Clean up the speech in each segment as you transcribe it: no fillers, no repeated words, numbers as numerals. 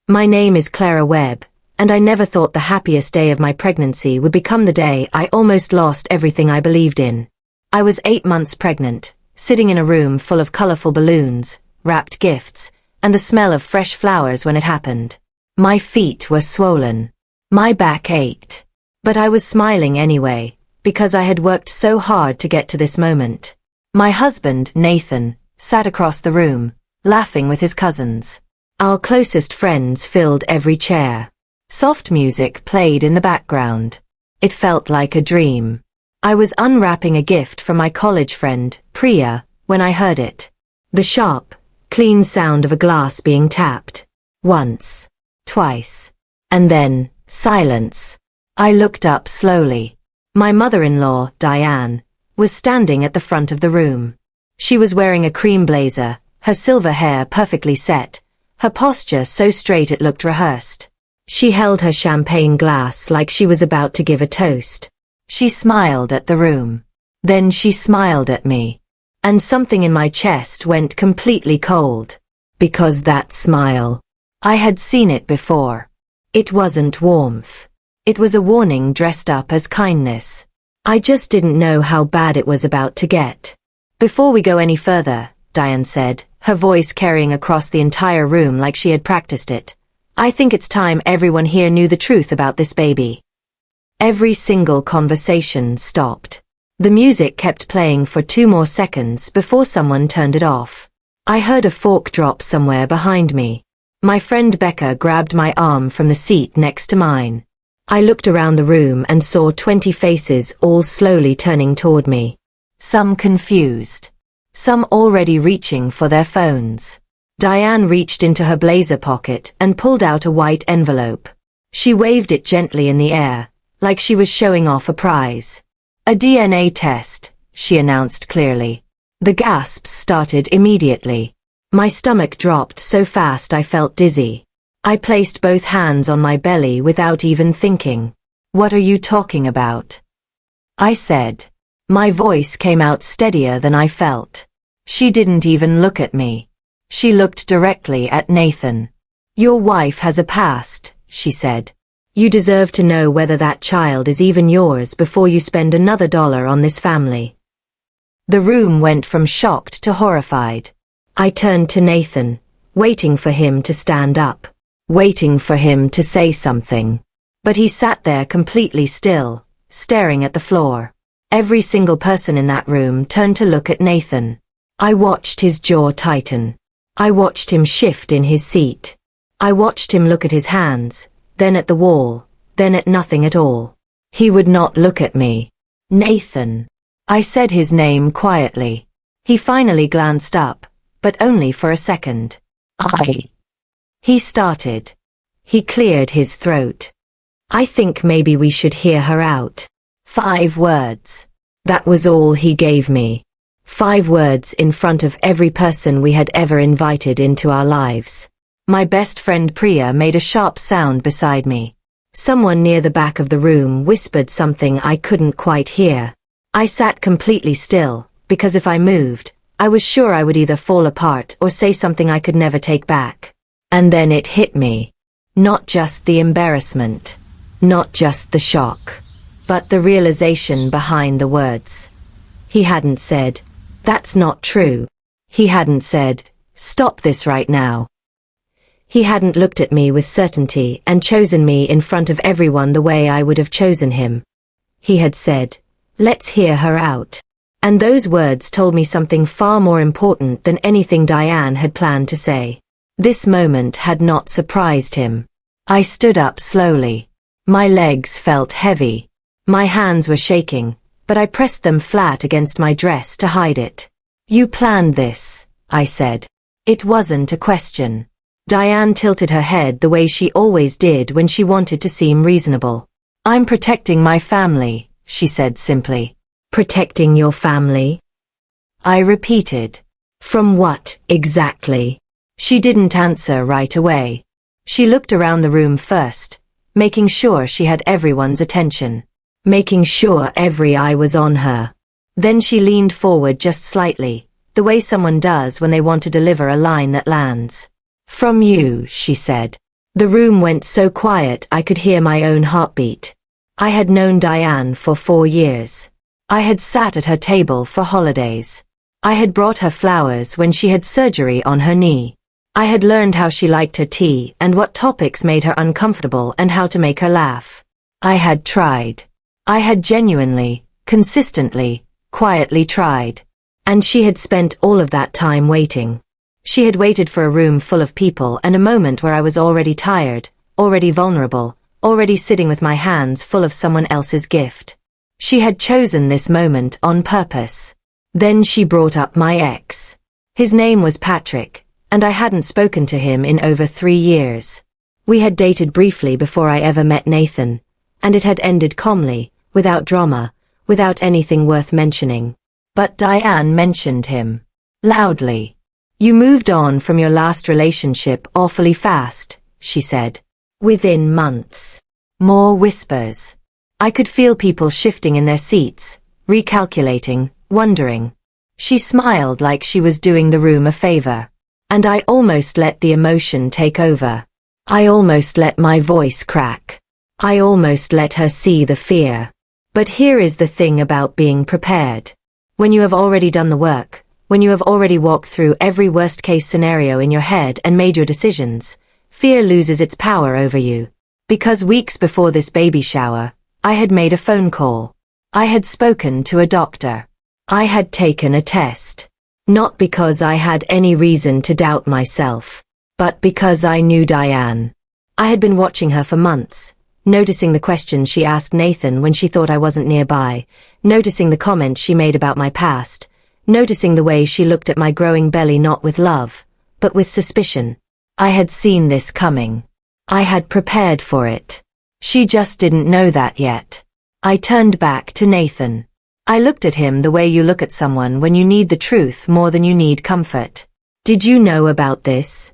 My name is Clara Webb, and I never thought the happiest day of my pregnancy would become the day I almost lost everything I believed in. I was 8 months pregnant, sitting in a room full of colorful balloons, wrapped gifts, and the smell of fresh flowers when it happened. My feet were swollen. My back ached. But I was smiling anyway, because I had worked so hard to get to this moment. My husband, Nathan, sat across the room, laughing with his cousins. Our closest friends filled every chair. Soft music played in the background. It felt like a dream. I was unwrapping a gift from my college friend, Priya, when I heard it. The sharp, clean sound of a glass being tapped. Once. Twice. And then, silence. I looked up slowly. My mother-in-law, Diane, was standing at the front of the room. She was wearing a cream blazer, her silver hair perfectly set, her posture so straight it looked rehearsed. She held her champagne glass like she was about to give a toast. She smiled at the room. Then she smiled at me. And something in my chest went completely cold. Because that smile. I had seen it before. It wasn't warmth. It was a warning dressed up as kindness. I just didn't know how bad it was about to get. Before we go any further, Diane said, her voice carrying across the entire room like she had practiced it. I think it's time everyone here knew the truth about this baby. Every single conversation stopped. The music kept playing for 2 more seconds before someone turned it off. I heard a fork drop somewhere behind me. My friend Becca grabbed my arm from the seat next to mine. I looked around the room and saw 20 faces all slowly turning toward me. Some confused. Some already reaching for their phones. Diane reached into her blazer pocket and pulled out a white envelope. She waved it gently in the air, like she was showing off a prize. A DNA test, she announced clearly. The gasps started immediately. My stomach dropped so fast I felt dizzy. I placed both hands on my belly without even thinking. What are you talking about? I said. My voice came out steadier than I felt. She didn't even look at me. She looked directly at Nathan. Your wife has a past, she said. You deserve to know whether that child is even yours before you spend another dollar on this family. The room went from shocked to horrified. I turned to Nathan, waiting for him to stand up, waiting for him to say something. But he sat there completely still, staring at the floor. Every single person in that room turned to look at Nathan. I watched his jaw tighten. I watched him shift in his seat. I watched him look at his hands, then at the wall, then at nothing at all. He would not look at me. Nathan. I said his name quietly. He finally glanced up, but only for a second. He started. He cleared his throat. I think maybe we should hear her out. 5 words. That was all he gave me. 5 words in front of every person we had ever invited into our lives. My best friend Priya made a sharp sound beside me. Someone near the back of the room whispered something I couldn't quite hear. I sat completely still, because if I moved, I was sure I would either fall apart or say something I could never take back. And then it hit me. Not just the embarrassment. Not just the shock. But the realization behind the words. He hadn't said, "That's not true." He hadn't said, "Stop this right now." He hadn't looked at me with certainty and chosen me in front of everyone the way I would have chosen him. He had said, "Let's hear her out." And those words told me something far more important than anything Diane had planned to say. This moment had not surprised him. I stood up slowly. My legs felt heavy. My hands were shaking, but I pressed them flat against my dress to hide it. "You planned this," I said. It wasn't a question. Diane tilted her head the way she always did when she wanted to seem reasonable. "I'm protecting my family," she said simply. "Protecting your family?" I repeated. "From what, exactly?" She didn't answer right away. She looked around the room first, making sure she had everyone's attention, making sure every eye was on her. Then she leaned forward just slightly, the way someone does when they want to deliver a line that lands. "From you," she said. The room went so quiet I could hear my own heartbeat. I had known Diane for 4 years. I had sat at her table for holidays. I had brought her flowers when she had surgery on her knee. I had learned how she liked her tea and what topics made her uncomfortable and how to make her laugh. I had tried. I had genuinely, consistently, quietly tried. And she had spent all of that time waiting. She had waited for a room full of people and a moment where I was already tired, already vulnerable, already sitting with my hands full of someone else's gift. She had chosen this moment on purpose. Then she brought up my ex. His name was Patrick, and I hadn't spoken to him in over 3 years. We had dated briefly before I ever met Nathan, and it had ended calmly, without drama, without anything worth mentioning. But Diane mentioned him. Loudly. "You moved on from your last relationship awfully fast," she said. Within months. More whispers. I could feel people shifting in their seats, recalculating, wondering. She smiled like she was doing the room a favor. And I almost let the emotion take over. I almost let my voice crack. I almost let her see the fear. But here is the thing about being prepared. When you have already done the work, when you have already walked through every worst-case scenario in your head and made your decisions, fear loses its power over you. Because weeks before this baby shower, I had made a phone call. I had spoken to a doctor. I had taken a test. Not because I had any reason to doubt myself, but because I knew Diane. I had been watching her for months, noticing the questions she asked Nathan when she thought I wasn't nearby, noticing the comments she made about my past, noticing the way she looked at my growing belly not with love, but with suspicion. I had seen this coming. I had prepared for it. She just didn't know that yet. I turned back to Nathan. I looked at him the way you look at someone when you need the truth more than you need comfort. "Did you know about this?"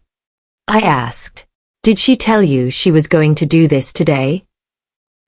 I asked. "Did she tell you she was going to do this today?"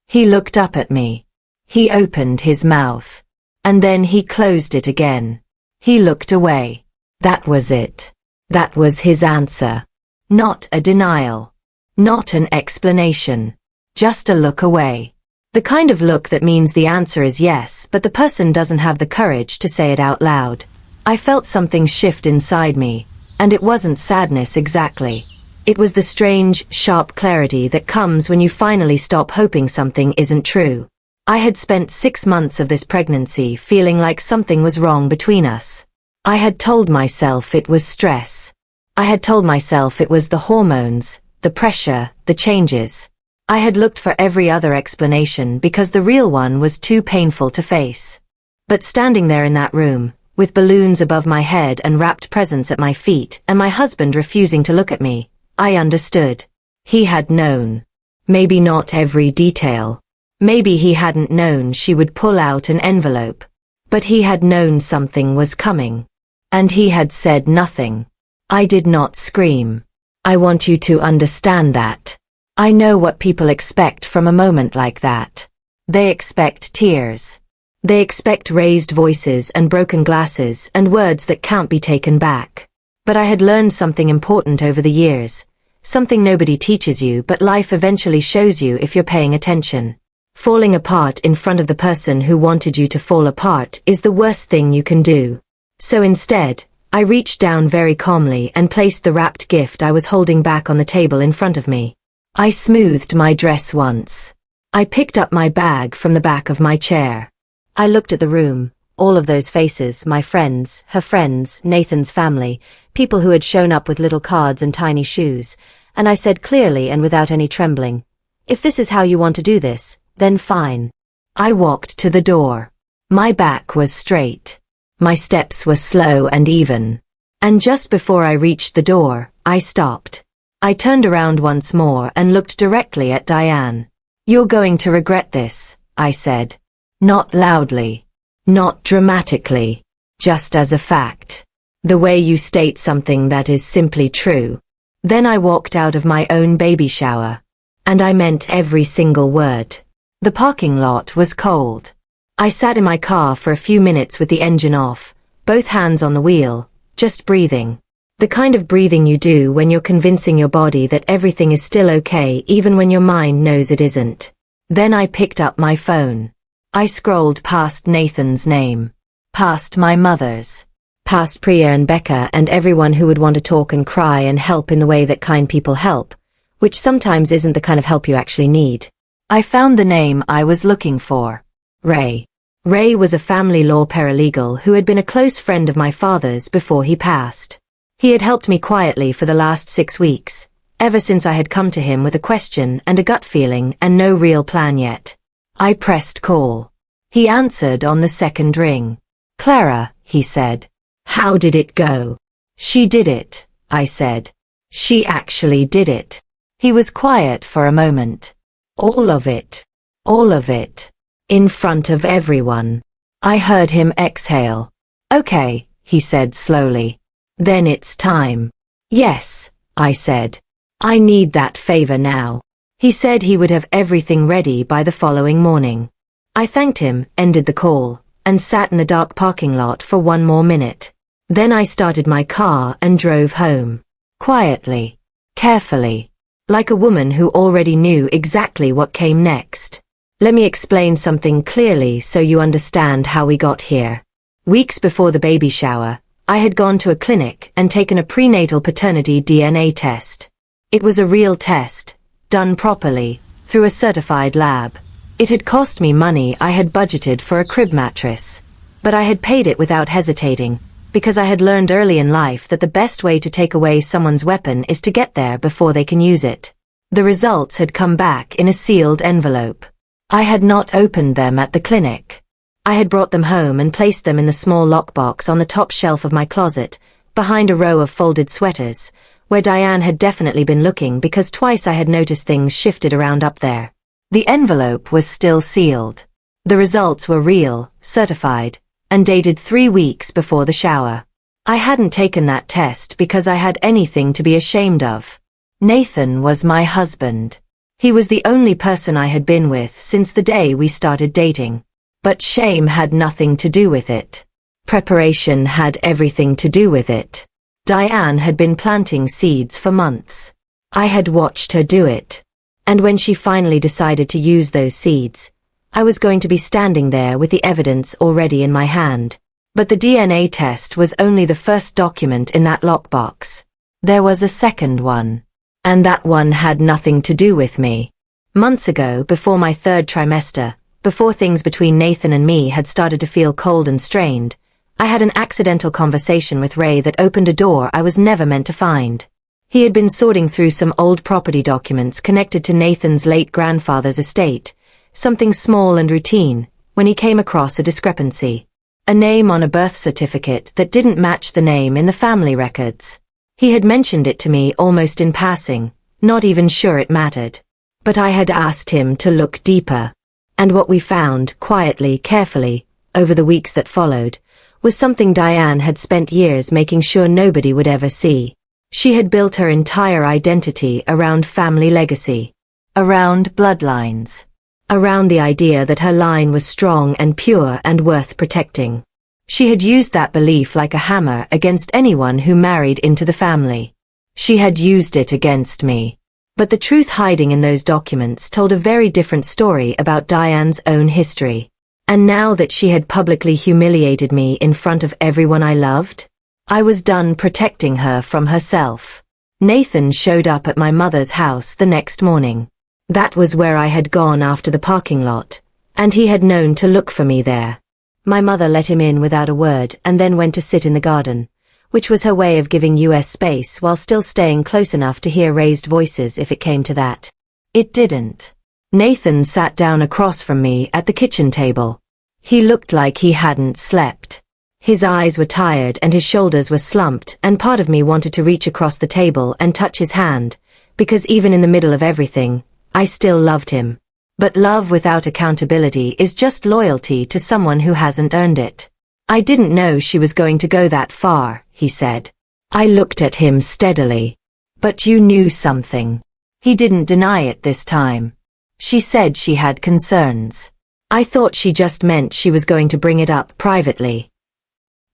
He looked up at me. He opened his mouth. And then he closed it again. He looked away. That was it. That was his answer. Not a denial. Not an explanation. Just a look away. The kind of look that means the answer is yes, but the person doesn't have the courage to say it out loud. I felt something shift inside me, and it wasn't sadness exactly. It was the strange, sharp clarity that comes when you finally stop hoping something isn't true. I had spent 6 months of this pregnancy feeling like something was wrong between us. I had told myself it was stress. I had told myself it was the hormones, the pressure, the changes. I had looked for every other explanation because the real one was too painful to face. But standing there in that room, with balloons above my head and wrapped presents at my feet and my husband refusing to look at me, I understood. He had known. Maybe not every detail. Maybe he hadn't known she would pull out an envelope. But he had known something was coming. And he had said nothing. I did not scream. I want you to understand that. I know what people expect from a moment like that. They expect tears. They expect raised voices and broken glasses and words that can't be taken back. But I had learned something important over the years. Something nobody teaches you but life eventually shows you if you're paying attention. Falling apart in front of the person who wanted you to fall apart is the worst thing you can do. So instead, I reached down very calmly and placed the wrapped gift I was holding back on the table in front of me. I smoothed my dress once. I picked up my bag from the back of my chair. I looked at the room, all of those faces, my friends, her friends, Nathan's family, people who had shown up with little cards and tiny shoes, and I said clearly and without any trembling, "If this is how you want to do this, then fine." I walked to the door. My back was straight. My steps were slow and even. And just before I reached the door, I stopped. I turned around once more and looked directly at Diane. "You're going to regret this," I said. Not loudly. Not dramatically. Just as a fact. The way you state something that is simply true. Then I walked out of my own baby shower. And I meant every single word. The parking lot was cold. I sat in my car for a few minutes with the engine off, both hands on the wheel, just breathing. The kind of breathing you do when you're convincing your body that everything is still okay even when your mind knows it isn't. Then I picked up my phone. I scrolled past Nathan's name. Past my mother's. Past Priya and Becca and everyone who would want to talk and cry and help in the way that kind people help, which sometimes isn't the kind of help you actually need. I found the name I was looking for. Ray. Ray was a family law paralegal who had been a close friend of my father's before he passed. He had helped me quietly for the last 6 weeks, ever since I had come to him with a question and a gut feeling and no real plan yet. I pressed call. He answered on the second ring. Clara, he said. How did it go? She did it, I said. She actually did it. He was quiet for a moment. All of it. All of it. In front of everyone. I heard him exhale. Okay, he said slowly. Then it's time. Yes, I said. I need that favor now. He said he would have everything ready by the following morning. I thanked him, ended the call, and sat in the dark parking lot for 1 more minute. Then I started my car and drove home. Quietly. Carefully. Like a woman who already knew exactly what came next. Let me explain something clearly so you understand how we got here. Weeks before the baby shower, I had gone to a clinic and taken a prenatal paternity DNA test. It was a real test, done properly, through a certified lab. It had cost me money I had budgeted for a crib mattress. But I had paid it without hesitating, because I had learned early in life that the best way to take away someone's weapon is to get there before they can use it. The results had come back in a sealed envelope. I had not opened them at the clinic. I had brought them home and placed them in the small lockbox on the top shelf of my closet, behind a row of folded sweaters, where Diane had definitely been looking because twice I had noticed things shifted around up there. The envelope was still sealed. The results were real, certified, and dated 3 weeks before the shower. I hadn't taken that test because I had anything to be ashamed of. Nathan was my husband. He was the only person I had been with since the day we started dating. But shame had nothing to do with it. Preparation had everything to do with it. Diane had been planting seeds for months. I had watched her do it. And when she finally decided to use those seeds, I was going to be standing there with the evidence already in my hand. But the DNA test was only the first document in that lockbox. There was a second one. And that one had nothing to do with me. Months ago, before my 3rd trimester, before things between Nathan and me had started to feel cold and strained, I had an accidental conversation with Ray that opened a door I was never meant to find. He had been sorting through some old property documents connected to Nathan's late grandfather's estate, something small and routine, when he came across a discrepancy. A name on a birth certificate that didn't match the name in the family records. He had mentioned it to me almost in passing, not even sure it mattered. But I had asked him to look deeper. And what we found, quietly, carefully, over the weeks that followed, was something Diane had spent years making sure nobody would ever see. She had built her entire identity around family legacy. Around bloodlines. Around the idea that her line was strong and pure and worth protecting. She had used that belief like a hammer against anyone who married into the family. She had used it against me. But the truth hiding in those documents told a very different story about Diane's own history. And now that she had publicly humiliated me in front of everyone I loved, I was done protecting her from herself. Nathan showed up at my mother's house the next morning. That was where I had gone after the parking lot, and he had known to look for me there. My mother let him in without a word and then went to sit in the garden, which was her way of giving US space while still staying close enough to hear raised voices if it came to that. It didn't. Nathan sat down across from me at the kitchen table. He looked like he hadn't slept. His eyes were tired and his shoulders were slumped, and part of me wanted to reach across the table and touch his hand, because even in the middle of everything, I still loved him. But love without accountability is just loyalty to someone who hasn't earned it. I didn't know she was going to go that far, he said. I looked at him steadily. But you knew something. He didn't deny it this time. She said she had concerns. I thought she just meant she was going to bring it up privately.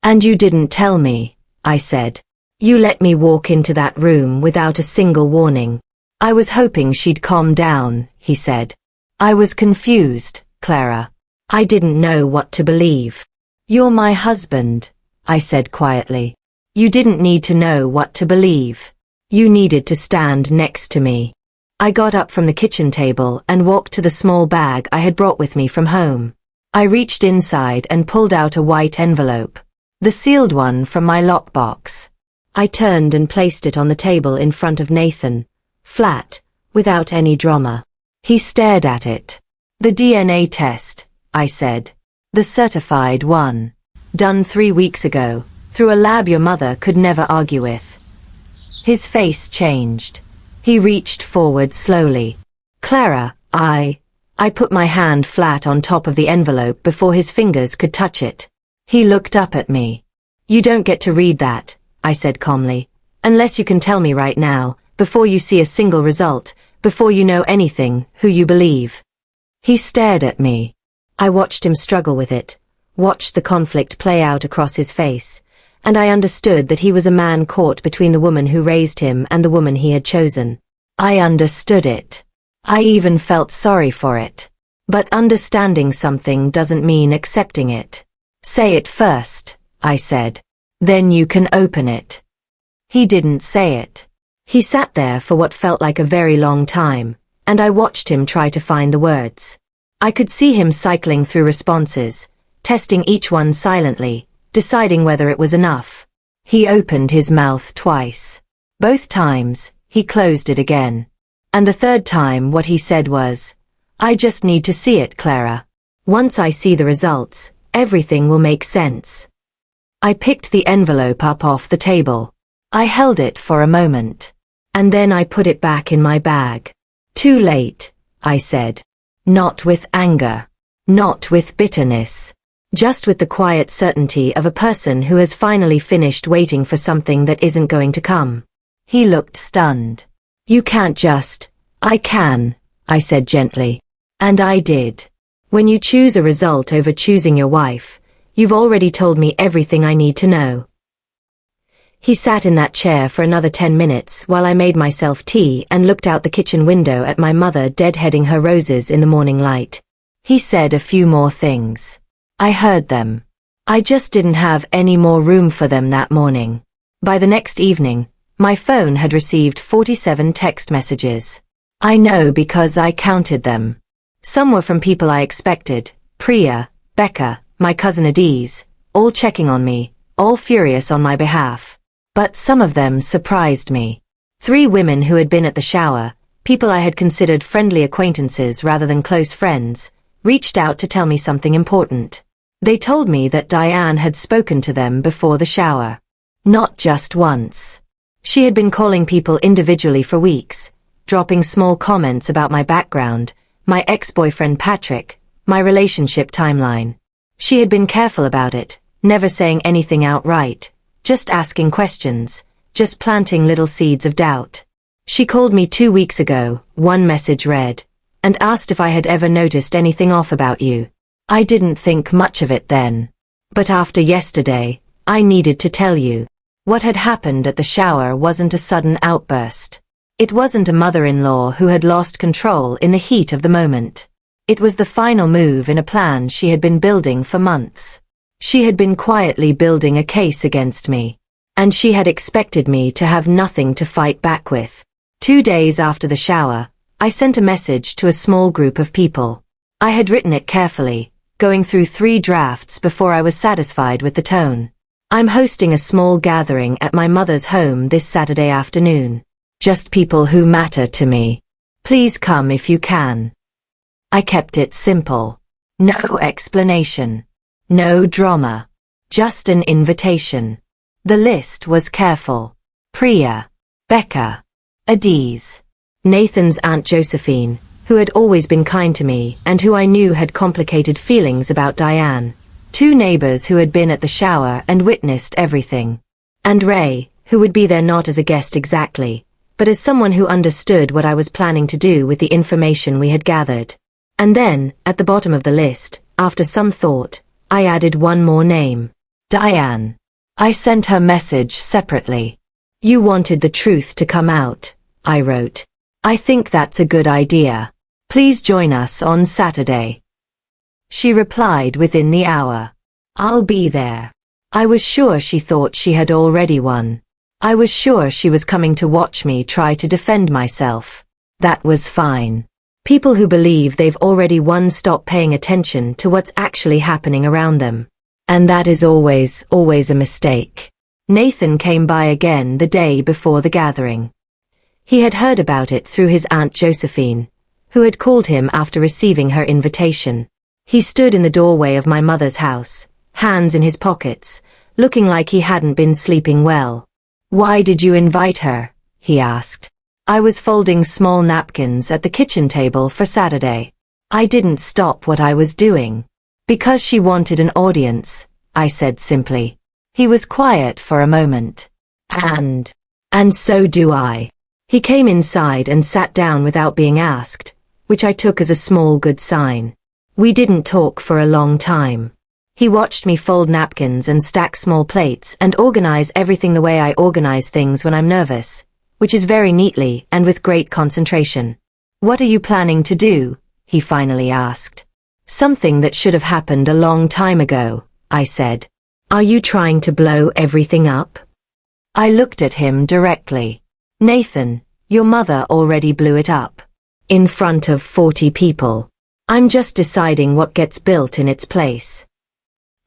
And you didn't tell me, I said. You let me walk into that room without a single warning. I was hoping she'd calm down, he said. I was confused, Clara. I didn't know what to believe. You're my husband, I said quietly. You didn't need to know what to believe. You needed to stand next to me. I got up from the kitchen table and walked to the small bag I had brought with me from home. I reached inside and pulled out a white envelope, the sealed one from my lockbox. I turned and placed it on the table in front of Nathan, flat, without any drama. He stared at it. The DNA test, I said. The certified one. Done 3 weeks ago, through a lab your mother could never argue with. His face changed. He reached forward slowly. Clara, I put my hand flat on top of the envelope before his fingers could touch it. He looked up at me. You don't get to read that, I said calmly, unless you can tell me right now, before you see a single result, before you know anything, who you believe. He stared at me. I watched him struggle with it, watched the conflict play out across his face, and I understood that he was a man caught between the woman who raised him and the woman he had chosen. I understood it. I even felt sorry for it. But understanding something doesn't mean accepting it. Say it first, I said. Then you can open it. He didn't say it. He sat there for what felt like a very long time, and I watched him try to find the words. I could see him cycling through responses, testing each one silently, deciding whether it was enough. He opened his mouth twice. Both times, he closed it again. And the third time what he said was, I just need to see it, Clara. Once I see the results, everything will make sense. I picked the envelope up off the table. I held it for a moment. And then I put it back in my bag. Too late, I said. Not with anger. Not with bitterness. Just with the quiet certainty of a person who has finally finished waiting for something that isn't going to come. He looked stunned. You can't just. I can, I said gently. And I did. When you choose a result over choosing your wife, you've already told me everything I need to know. He sat in that chair for another 10 minutes while I made myself tea and looked out the kitchen window at my mother deadheading her roses in the morning light. He said a few more things. I heard them. I just didn't have any more room for them that morning. By the next evening, my phone had received 47 text messages. I know because I counted them. Some were from people I expected, Priya, Becca, my cousin Adiz, all checking on me, all furious on my behalf. But some of them surprised me. 3 women who had been at the shower, people I had considered friendly acquaintances rather than close friends, reached out to tell me something important. They told me that Diane had spoken to them before the shower. Not just once. She had been calling people individually for weeks, dropping small comments about my background, my ex-boyfriend Patrick, my relationship timeline. She had been careful about it, never saying anything outright, just asking questions, just planting little seeds of doubt. She called me 2 weeks ago, one message read, and asked if I had ever noticed anything off about you. I didn't think much of it then. But after yesterday, I needed to tell you. What had happened at the shower wasn't a sudden outburst. It wasn't a mother-in-law who had lost control in the heat of the moment. It was the final move in a plan she had been building for months. She had been quietly building a case against me. And she had expected me to have nothing to fight back with. 2 days after the shower, I sent a message to a small group of people. I had written it carefully, going through 3 drafts before I was satisfied with the tone. I'm hosting a small gathering at my mother's home this Saturday afternoon. Just people who matter to me. Please come if you can. I kept it simple. No explanation. No drama. Just an invitation. The list was careful. Priya, Becca, Adiz, Nathan's Aunt Josephine, who had always been kind to me and who I knew had complicated feelings about Diane. 2 neighbors who had been at the shower and witnessed everything. And Ray, who would be there not as a guest exactly, but as someone who understood what I was planning to do with the information we had gathered. And then, at the bottom of the list, after some thought, I added one more name. Diane. I sent her message separately. You wanted the truth to come out, I wrote. I think that's a good idea. Please join us on Saturday. She replied within the hour. I'll be there. I was sure she thought she had already won. I was sure she was coming to watch me try to defend myself. That was fine. People who believe they've already won stop paying attention to what's actually happening around them. And that is always a mistake. Nathan came by again the day before the gathering. He had heard about it through his Aunt Josephine, who had called him after receiving her invitation. He stood in the doorway of my mother's house, hands in his pockets, looking like he hadn't been sleeping well. Why did you invite her? He asked. I was folding small napkins at the kitchen table for Saturday. I didn't stop what I was doing. Because she wanted an audience, I said simply. He was quiet for a moment. And so do I. He came inside and sat down without being asked, which I took as a small good sign. We didn't talk for a long time. He watched me fold napkins and stack small plates and organize everything the way I organize things when I'm nervous, which is very neatly and with great concentration. What are you planning to do? He finally asked. Something that should have happened a long time ago, I said. Are you trying to blow everything up? I looked at him directly. Nathan, your mother already blew it up. In front of 40 people. I'm just deciding what gets built in its place.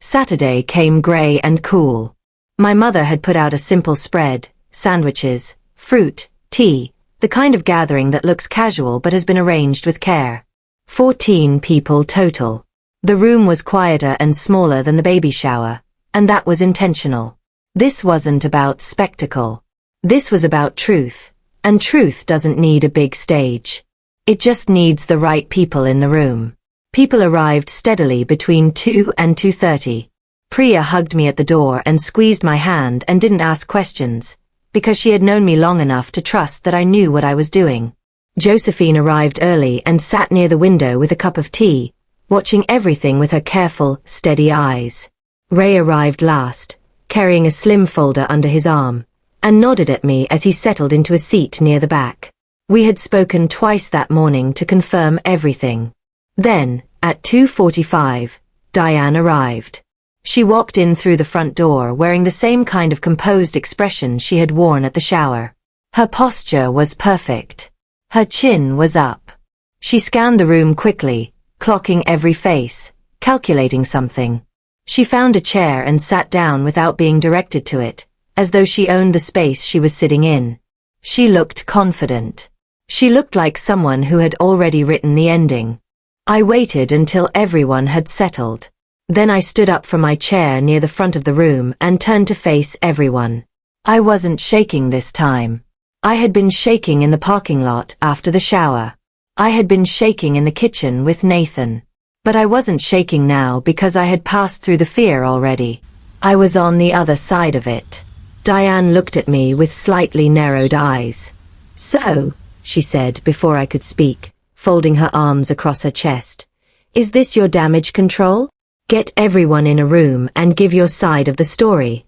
Saturday came grey and cool. My mother had put out a simple spread, sandwiches, fruit, tea, the kind of gathering that looks casual but has been arranged with care. 14 people total. The room was quieter and smaller than the baby shower, and that was intentional. This wasn't about spectacle. This was about truth, and truth doesn't need a big stage. It just needs the right people in the room. People arrived steadily between 2 and 2:30. Priya hugged me at the door and squeezed my hand and didn't ask questions, because she had known me long enough to trust that I knew what I was doing. Josephine arrived early and sat near the window with a cup of tea, watching everything with her careful, steady eyes. Ray arrived last, carrying a slim folder under his arm, and nodded at me as he settled into a seat near the back. We had spoken twice that morning to confirm everything. Then, at 2:45, Diane arrived. She walked in through the front door wearing the same kind of composed expression she had worn at the shower. Her posture was perfect. Her chin was up. She scanned the room quickly, clocking every face, calculating something. She found a chair and sat down without being directed to it, as though she owned the space she was sitting in. She looked confident. She looked like someone who had already written the ending. I waited until everyone had settled. Then I stood up from my chair near the front of the room and turned to face everyone. I wasn't shaking this time. I had been shaking in the parking lot after the shower. I had been shaking in the kitchen with Nathan. But I wasn't shaking now because I had passed through the fear already. I was on the other side of it. Diane looked at me with slightly narrowed eyes. So, she said before I could speak, folding her arms across her chest. Is this your damage control? Get everyone in a room and give your side of the story.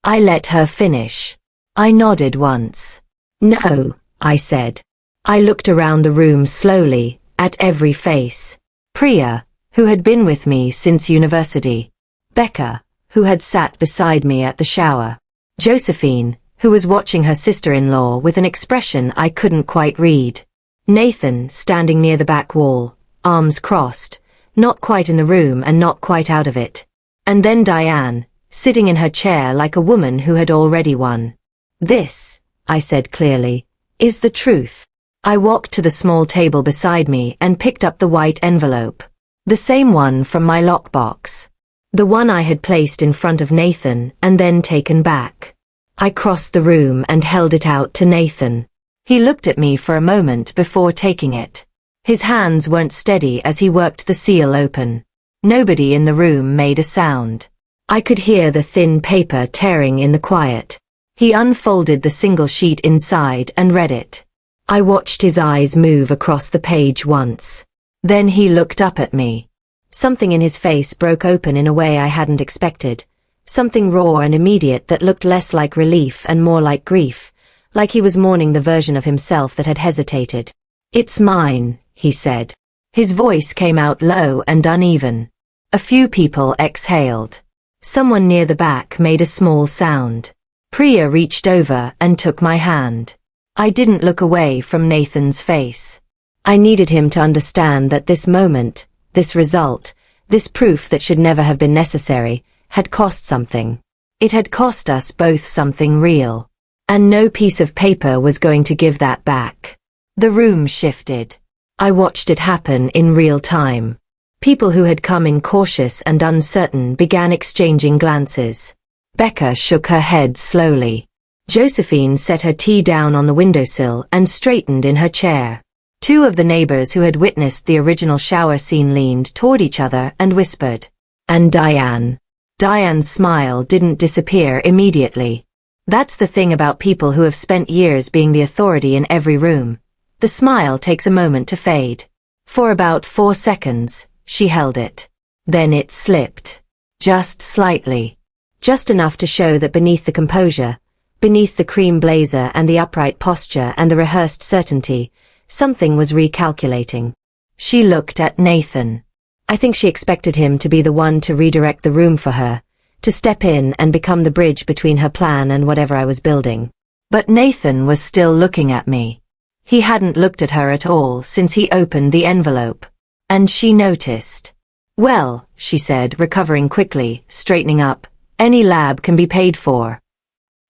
I let her finish. I nodded once. No, I said. I looked around the room slowly, at every face. Priya, who had been with me since university. Becca, who had sat beside me at the shower. Josephine, who was watching her sister-in-law with an expression I couldn't quite read. Nathan, standing near the back wall, arms crossed, not quite in the room and not quite out of it. And then Diane, sitting in her chair like a woman who had already won. This, I said clearly, is the truth. I walked to the small table beside me and picked up the white envelope. The same one from my lockbox. The one I had placed in front of Nathan and then taken back. I crossed the room and held it out to Nathan. He looked at me for a moment before taking it. His hands weren't steady as he worked the seal open. Nobody in the room made a sound. I could hear the thin paper tearing in the quiet. He unfolded the single sheet inside and read it. I watched his eyes move across the page once. Then he looked up at me. Something in his face broke open in a way I hadn't expected. Something raw and immediate that looked less like relief and more like grief, like he was mourning the version of himself that had hesitated. "It's mine," he said. His voice came out low and uneven. A few people exhaled. Someone near the back made a small sound. Priya reached over and took my hand. I didn't look away from Nathan's face. I needed him to understand that this moment, this result, this proof that should never have been necessary, had cost something. It had cost us both something real. And no piece of paper was going to give that back. The room shifted. I watched it happen in real time. People who had come in cautious and uncertain began exchanging glances. Becca shook her head slowly. Josephine set her tea down on the windowsill and straightened in her chair. Two of the neighbors who had witnessed the original shower scene leaned toward each other and whispered. "And Diane?" Diane's smile didn't disappear immediately. That's the thing about people who have spent years being the authority in every room. The smile takes a moment to fade. For about 4 seconds, she held it. Then it slipped. Just slightly. Just enough to show that beneath the composure, beneath the cream blazer and the upright posture and the rehearsed certainty, something was recalculating. She looked at Nathan. I think she expected him to be the one to redirect the room for her, to step in and become the bridge between her plan and whatever I was building. But Nathan was still looking at me. He hadn't looked at her at all since he opened the envelope. And she noticed. "Well," she said, recovering quickly, straightening up, "any lab can be paid for."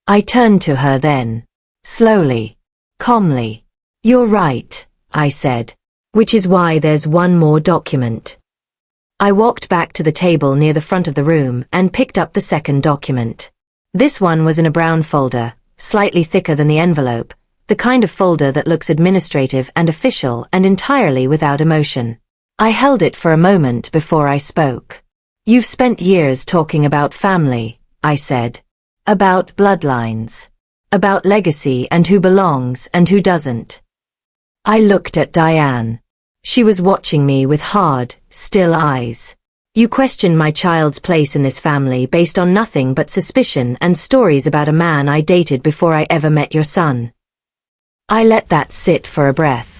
I turned to her then. Slowly. Calmly. "You're right," I said. "Which is why there's one more document." I walked back to the table near the front of the room and picked up the second document. This one was in a brown folder, slightly thicker than the envelope, the kind of folder that looks administrative and official and entirely without emotion. I held it for a moment before I spoke. "You've spent years talking about family," I said. "About bloodlines. About legacy and who belongs and who doesn't." I looked at Diane. She was watching me with hard, still eyes. "You questioned my child's place in this family based on nothing but suspicion and stories about a man I dated before I ever met your son." I let that sit for a breath.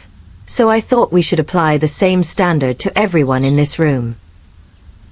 So I thought we should apply the same standard to everyone in this room.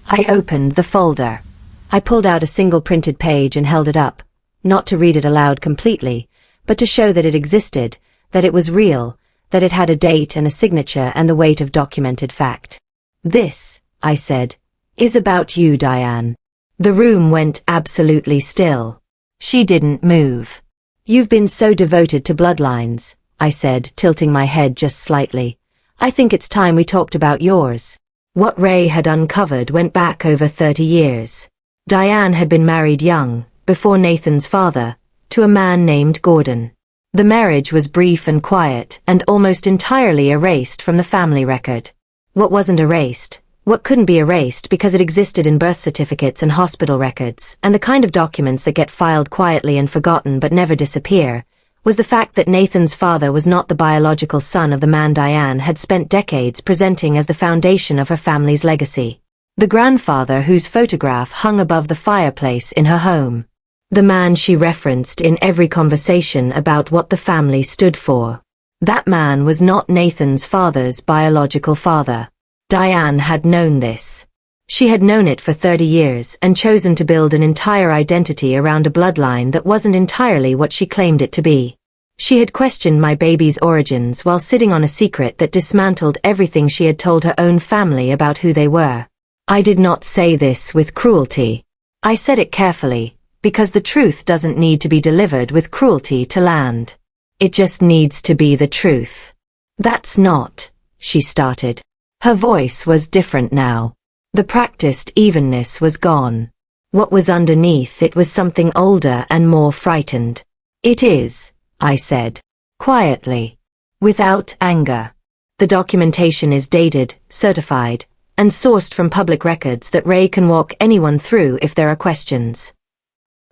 I opened the folder. I pulled out a single printed page and held it up, not to read it aloud completely, but to show that it existed, that it was real, that it had a date and a signature and the weight of documented fact. "This," I said, "is about you, Diane." The room went absolutely still. She didn't move. "You've been so devoted to bloodlines," I said, tilting my head just slightly. "I think it's time we talked about yours." What Ray had uncovered went back over 30 years. Diane had been married young, before Nathan's father, to a man named Gordon. The marriage was brief and quiet and almost entirely erased from the family record. What wasn't erased, what couldn't be erased because it existed in birth certificates and hospital records, and the kind of documents that get filed quietly and forgotten but never disappear, was the fact that Nathan's father was not the biological son of the man Diane had spent decades presenting as the foundation of her family's legacy. The grandfather whose photograph hung above the fireplace in her home. The man she referenced in every conversation about what the family stood for. That man was not Nathan's father's biological father. Diane had known this. She had known it for 30 years and chosen to build an entire identity around a bloodline that wasn't entirely what she claimed it to be. She had questioned my baby's origins while sitting on a secret that dismantled everything she had told her own family about who they were. I did not say this with cruelty. I said it carefully, because the truth doesn't need to be delivered with cruelty to land. It just needs to be the truth. "That's not," she started. Her voice was different now. The practiced evenness was gone. What was underneath it was something older and more frightened. "It is," I said, quietly, without anger. "The documentation is dated, certified, and sourced from public records that Ray can walk anyone through if there are questions."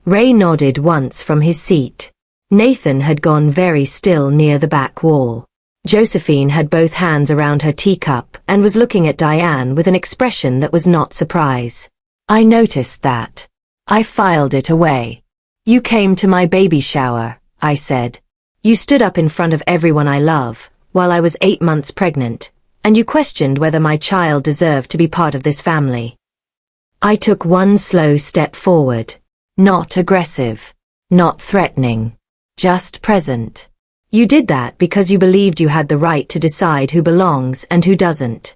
Ray nodded once from his seat. Nathan had gone very still near the back wall. Josephine had both hands around her teacup and was looking at Diane with an expression that was not surprise. I noticed that. I filed it away. You came to my baby shower, I said. You stood up in front of everyone I love, while I was 8 months pregnant, and you questioned whether my child deserved to be part of this family. I took one slow step forward. Not aggressive. Not threatening. Just present. You did that because you believed you had the right to decide who belongs and who doesn't.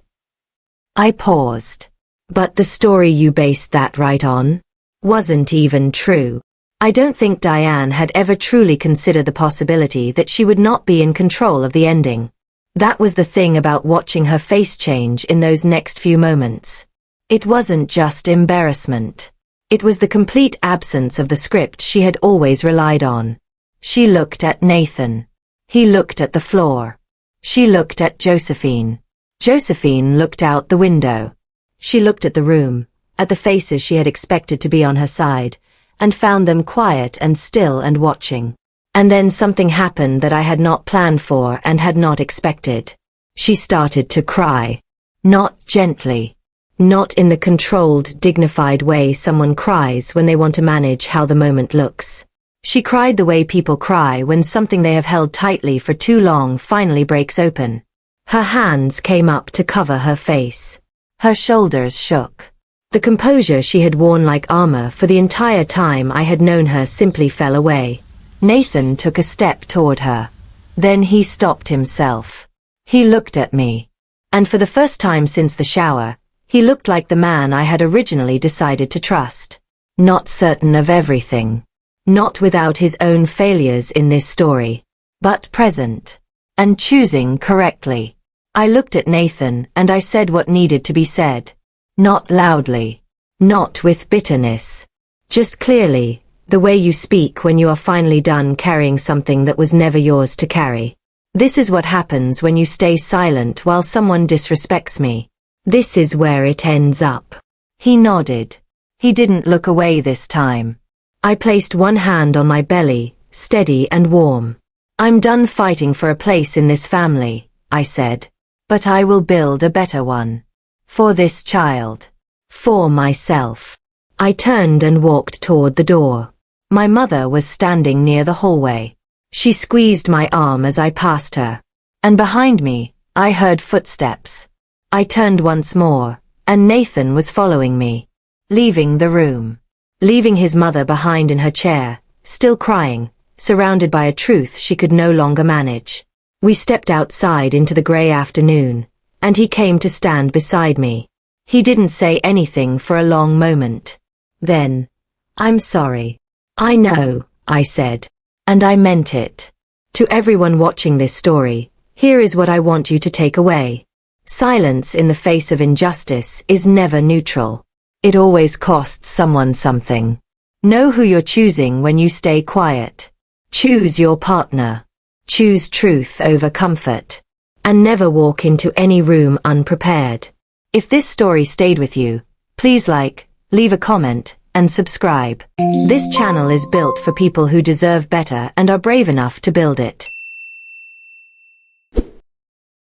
I paused. But the story you based that right on wasn't even true. I don't think Diane had ever truly considered the possibility that she would not be in control of the ending. That was the thing about watching her face change in those next few moments. It wasn't just embarrassment. It was the complete absence of the script she had always relied on. She looked at Nathan. He looked at the floor. She looked at Josephine. Josephine looked out the window. She looked at the room, at the faces she had expected to be on her side, and found them quiet and still and watching. And then something happened that I had not planned for and had not expected. She started to cry. Not gently. Not in the controlled, dignified way someone cries when they want to manage how the moment looks. She cried the way people cry when something they have held tightly for too long finally breaks open. Her hands came up to cover her face. Her shoulders shook. The composure she had worn like armor for the entire time I had known her simply fell away. Nathan took a step toward her. Then he stopped himself. He looked at me. And for the first time since the shower, he looked like the man I had originally decided to trust. Not certain of everything. Not without his own failures in this story. But present. And choosing correctly. I looked at Nathan and I said what needed to be said. Not loudly. Not with bitterness. Just clearly, the way you speak when you are finally done carrying something that was never yours to carry. This is what happens when you stay silent while someone disrespects me. This is where it ends up. He nodded. He didn't look away this time. I placed one hand on my belly, steady and warm. I'm done fighting for a place in this family, I said. But I will build a better one. For this child. For myself. I turned and walked toward the door. My mother was standing near the hallway. She squeezed my arm as I passed her. And behind me, I heard footsteps. I turned once more, and Nathan was following me. Leaving the room. Leaving his mother behind in her chair, still crying, surrounded by a truth she could no longer manage. We stepped outside into the gray afternoon, and he came to stand beside me. He didn't say anything for a long moment. Then, I'm sorry. I know, I said. And I meant it. To everyone watching this story, here is what I want you to take away. Silence in the face of injustice is never neutral. It always costs someone something. Know who you're choosing when you stay quiet. Choose your partner. Choose truth over comfort. And never walk into any room unprepared. If this story stayed with you, please like, leave a comment, and subscribe. This channel is built for people who deserve better and are brave enough to build it.